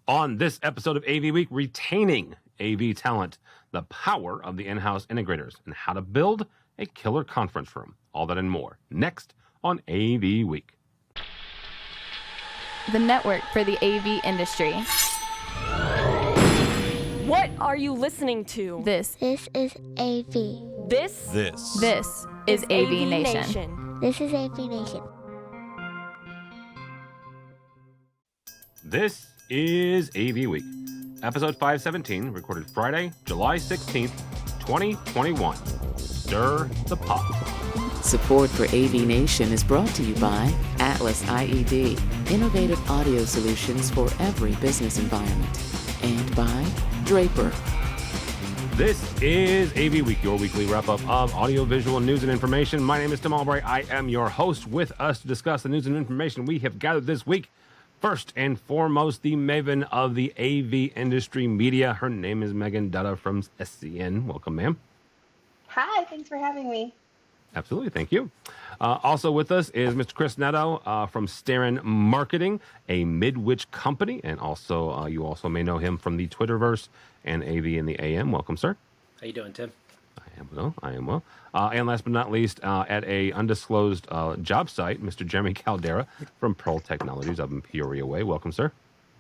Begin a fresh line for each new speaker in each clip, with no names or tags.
On this episode of AV Week, retaining AV talent, the power of the in-house integrators, and how to build a killer conference room. All that and more next on AV Week.
The network for the AV industry.
What are you listening to?
This
is AV.
This
is AVNation.
This is AVNation.
This is AV Week, episode 517, recorded Friday, July 16th, 2021. Stir the pot.
Support for AVNation is brought to you by Atlas IED, innovative audio solutions for every business environment, and by Draper.
This is AV Week, your weekly wrap-up of audio-visual news and information. My name is Tim Albright. I am your host. With us to discuss the news and information we have gathered this week. First and foremost, the maven of the AV industry media. Her name is Megan Dutta from SCN. Welcome, ma'am.
Hi, thanks for having me.
Absolutely, thank you. Also with us is Mr. Chris Netto from Starin Marketing, a Midwich company, and also you also may know him from the Twitterverse and AV in the AM. Welcome, sir.
How you doing, Tim?
I am well. And last but not least, at a undisclosed job site, Mr. Jeremy Caldera from Pearl Technologies up in Peoria Way. Welcome, sir.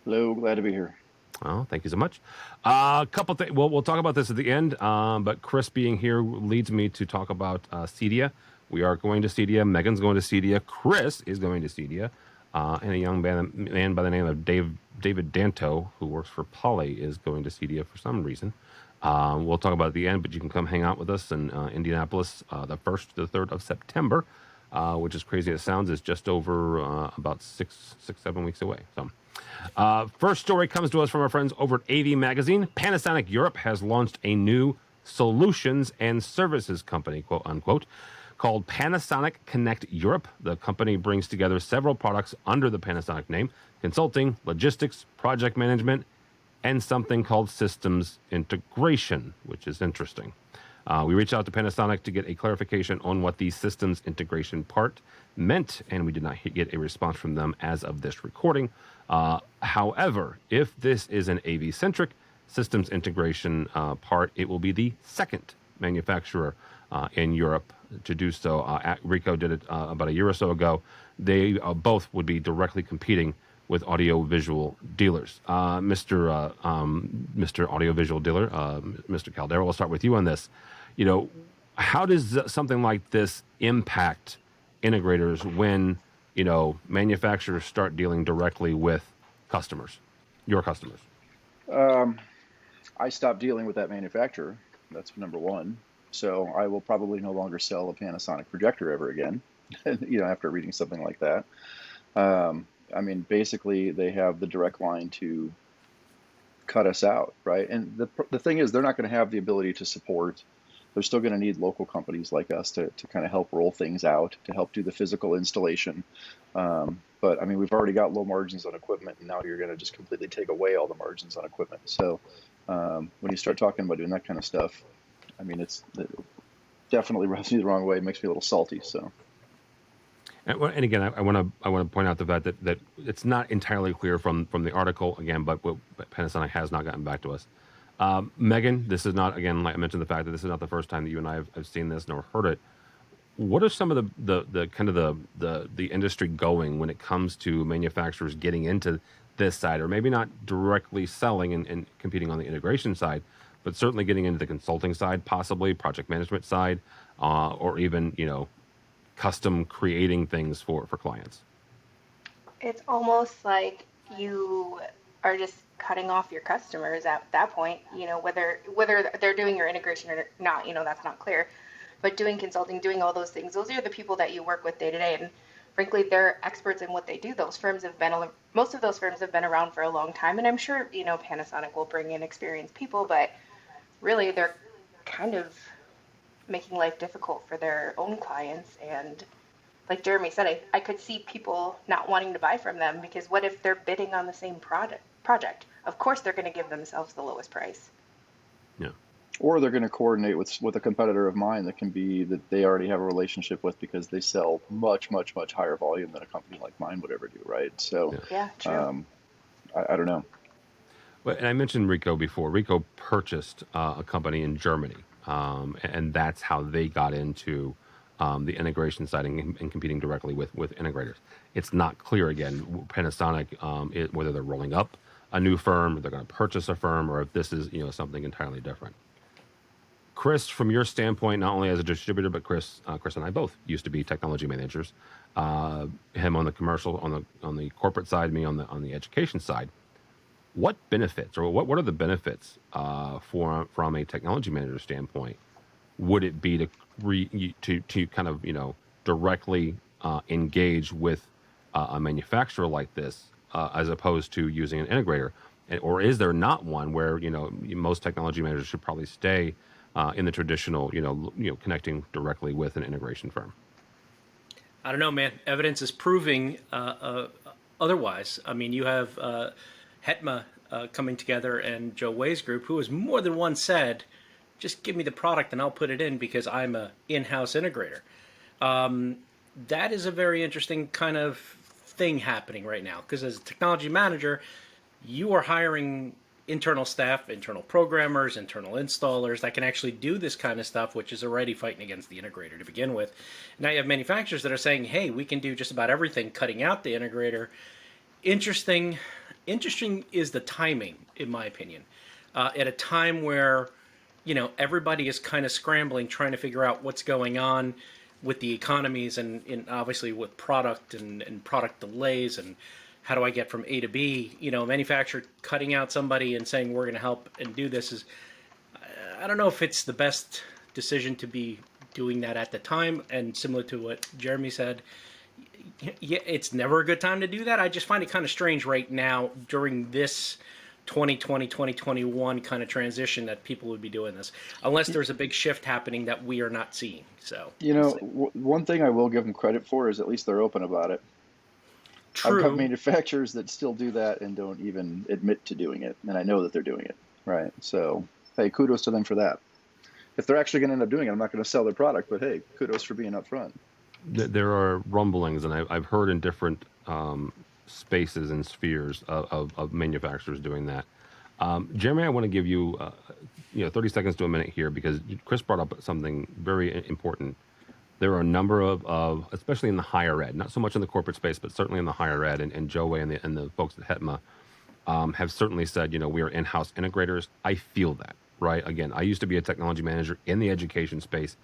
Hello, glad to be here.
Oh, thank you so much. A couple things. Well, we'll talk about this at the end, but Chris being here leads me to talk about CEDIA. We are going to CEDIA. Megan's going to CEDIA. Chris is going to CEDIA. And a young man by the name of David Danto, who works for Poly, is going to CEDIA for some reason. We'll talk about it at the end, but you can come hang out with us in Indianapolis the 1st to the 3rd of September, which is crazy as it sounds, is just over about 7 weeks away. So, first story comes to us from our friends over at AV Magazine. Panasonic Europe has launched a new solutions and services company, quote unquote, called Panasonic Connect Europe. The company brings together several products under the Panasonic name: consulting, logistics, project management, and something called systems integration, which is interesting. We reached out to Panasonic to get a clarification on what the systems integration part meant, and we did not get a response from them as of this recording. However, if this is an AV-centric systems integration part, it will be the second manufacturer in Europe to do so. Ricoh did it about a year or so ago. They both would be directly competing with audio-visual dealers. Mr. Audio-visual dealer, Mr. Caldera, we'll start with you on this. You know, how does something like this impact integrators when, you know, manufacturers start dealing directly with customers, your customers?
I stopped dealing with that manufacturer. That's number one. So I will probably no longer sell a Panasonic projector ever again, you know, after reading something like that. I mean, basically, they have the direct line to cut us out, right? And the thing is, they're not going to have the ability to support. They're still going to need local companies like us to kind of help roll things out, to help do the physical installation. But, I mean, we've already got low margins on equipment, and now you're going to just completely take away all the margins on equipment. So when you start talking about doing that kind of stuff, I mean, it definitely rubs me the wrong way. It makes me a little salty, so.
And again, I want to point out the fact that it's not entirely clear from the article again, but Panasonic has not gotten back to us. Megan, this is not, again, like I mentioned, the fact that this is not the first time that you and I have seen this nor heard it. What are some of the kind of the industry going when it comes to manufacturers getting into this side, or maybe not directly selling and competing on the integration side, but certainly getting into the consulting side, possibly project management side, or even, you know, custom creating things for clients?
It's almost like you are just cutting off your customers at that point, you know, whether they're doing your integration or not, you know, that's not clear. But doing consulting, doing all those things, those are the people that you work with day to day. And frankly, they're experts in what they do. Most of those firms have been around for a long time. And I'm sure, you know, Panasonic will bring in experienced people, but really they're kind of making life difficult for their own clients. And like Jeremy said, I could see people not wanting to buy from them, because what if they're bidding on the same project? Of course they're going to give themselves the lowest price.
Yeah.
Or they're going to coordinate with a competitor of mine that they already have a relationship with, because they sell much higher volume than a company like mine would ever do, right? So
yeah, true.
I don't know.
Well, and I mentioned Rico before. Rico purchased a company in Germany, and that's how they got into the integration side and competing directly with integrators. It's not clear again, Panasonic, whether they're rolling up a new firm, or they're going to purchase a firm, or if this is something entirely different. Chris, from your standpoint, not only as a distributor, but Chris and I both used to be technology managers. Him on the commercial, on the corporate side, me on the education side. What benefits, or what are the benefits from a technology manager standpoint? Would it be to kind of directly engage with a manufacturer like this, as opposed to using an integrator? Or is there not one where most technology managers should probably stay in the traditional connecting directly with an integration firm?
I don't know, man. Evidence is proving otherwise. I mean, you have Hetma coming together and Joe Way's group, who has more than once said, just give me the product and I'll put it in because I'm a in-house integrator. That is a very interesting kind of thing happening right now, because as a technology manager, you are hiring internal staff, internal programmers, internal installers that can actually do this kind of stuff, which is already fighting against the integrator to begin with. Now you have manufacturers that are saying, hey, we can do just about everything, cutting out the integrator. Interesting is the timing, in my opinion. At a time where, everybody is kind of scrambling, trying to figure out what's going on with the economies and obviously with product and product delays and how do I get from A to B? Manufacturer cutting out somebody and saying we're going to help and do this is, I don't know if it's the best decision to be doing that at the time. And similar to what Jeremy said, yeah, it's never a good time to do that. I just find it kind of strange right now during this 2020, 2021 kind of transition that people would be doing this, unless there's a big shift happening that we are not seeing. So,
one thing I will give them credit for is at least they're open about it.
True.
I've got manufacturers that still do that and don't even admit to doing it, and I know that they're doing it, right? So, hey, kudos to them for that. If they're actually going to end up doing it, I'm not going to sell their product, but hey, kudos for being upfront.
There are rumblings, and I've heard in different spaces and spheres of manufacturers doing that. Jeremy, I want to give you 30 seconds to a minute here, because Chris brought up something very important. There are a number of especially in the higher ed, not so much in the corporate space, but certainly in the higher ed, and Joe Way and the folks at Hetma have certainly said, we are in-house integrators. I feel that, right? Again, I used to be a technology manager in the education space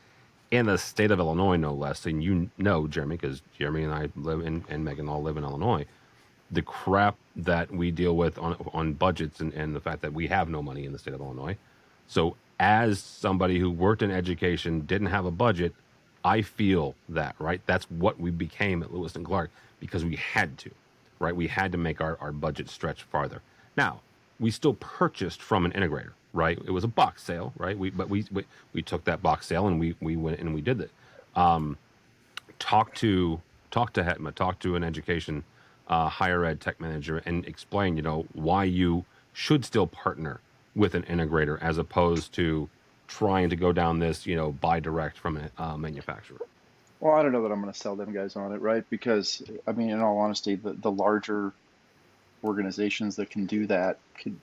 in the state of Illinois, no less. And Jeremy, because Jeremy and I live and Megan all live in Illinois. The crap that we deal with on budgets and the fact that we have no money in the state of Illinois. So as somebody who worked in education, didn't have a budget, I feel that, right? That's what we became at Lewis and Clark, because we had to, right? We had to make our budget stretch farther. Now, we still purchased from an integrator, right? It was a box sale, right? We took that box sale and we went and we did it. Talk to Hetma, talk to an education higher ed tech manager, and explain, why you should still partner with an integrator as opposed to trying to go down this, buy direct from a manufacturer.
Well, I don't know that I'm going to sell them guys on it, right? Because, I mean, in all honesty, the larger organizations that can do that could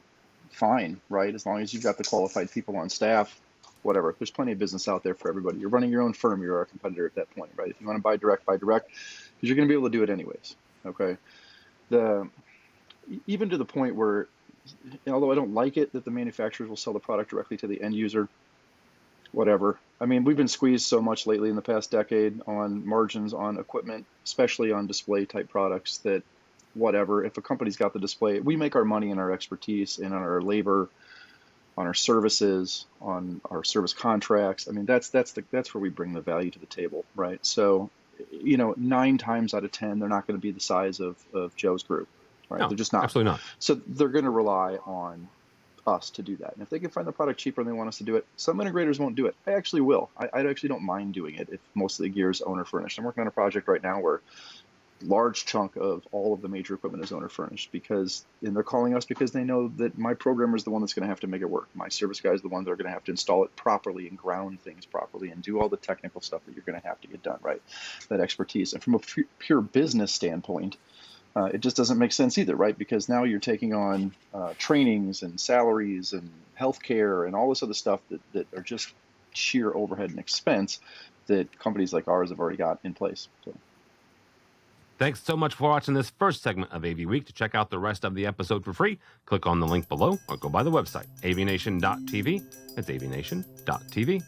fine, right? As long as you've got the qualified people on staff, whatever. There's plenty of business out there for everybody. You're running your own firm. You're our competitor at that point, right? If you want to buy direct, because you're going to be able to do it anyways, okay? Even to the point where, although I don't like it that the manufacturers will sell the product directly to the end user, whatever. I mean, we've been squeezed so much lately in the past decade on margins on equipment, especially on display type products, that whatever. If a company's got the display, we make our money in our expertise and on our labor, on our services, on our service contracts. I mean, that's where we bring the value to the table, right? So, 9 times out of 10, they're not going to be the size of Joe's group, right?
No,
they're just not.
Absolutely not.
So they're going to rely on us to do that. And if they can find the product cheaper and they want us to do it, some integrators won't do it. I actually will. I actually don't mind doing it if most of the gear is owner furnished. I'm working on a project right now where large chunk of all of the major equipment is owner furnished, and they're calling us because they know that my programmer is the one that's going to have to make it work. My service guy is the one that are going to have to install it properly and ground things properly and do all the technical stuff that you're going to have to get done, right? That expertise. And from a pure business standpoint, it just doesn't make sense either, right? Because now you're taking on trainings and salaries and healthcare and all this other stuff that are just sheer overhead and expense that companies like ours have already got in place. So.
Thanks so much for watching this first segment of AV Week. To check out the rest of the episode for free, click on the link below or go by the website, avnation.tv. It's avnation.tv.